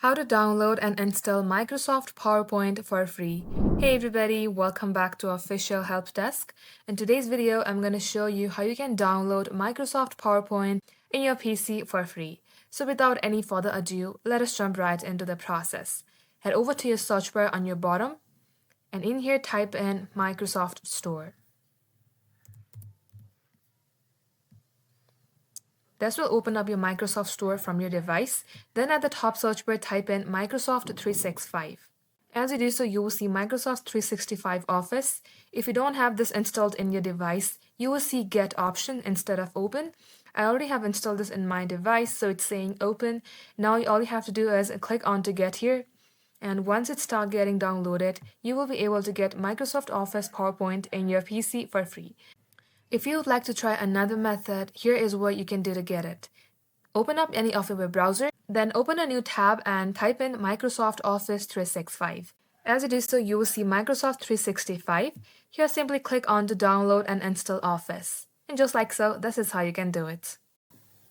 How to download and install Microsoft PowerPoint for free. Hey everybody, welcome back to our official help desk. In today's video, I'm going to show you how you can download Microsoft PowerPoint in your PC for free. So without any further ado, let us jump right into the process. Head over to your search bar on your bottom and in here type in Microsoft Store. This will open up your Microsoft Store from your device. Then at the top search bar, type in Microsoft 365. As you do so, you will see Microsoft 365 Office. If you don't have this installed in your device, you will see Get option instead of Open. I already have installed this in my device, so it's saying Open. Now all you have to do is click on to get here. And once it starts getting downloaded, you will be able to get Microsoft Office PowerPoint in your PC for free. If you would like to try another method, here is what you can do to get it. Open up any of your web browser, then open a new tab and type in Microsoft Office 365. As you do so, you will see Microsoft 365. Here simply click on to download and install Office. And just like so, this is how you can do it.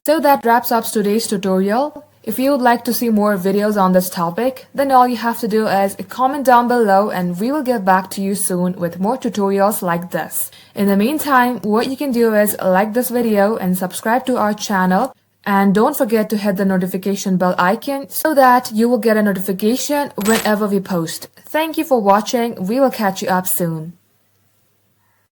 So that wraps up today's tutorial. If you would like to see more videos on this topic, then all you have to do is comment down below and we will get back to you soon with more tutorials like this. In the meantime, what you can do is like this video and subscribe to our channel. And don't forget to hit the notification bell icon so that you will get a notification whenever we post. Thank you for watching. We will catch you up soon.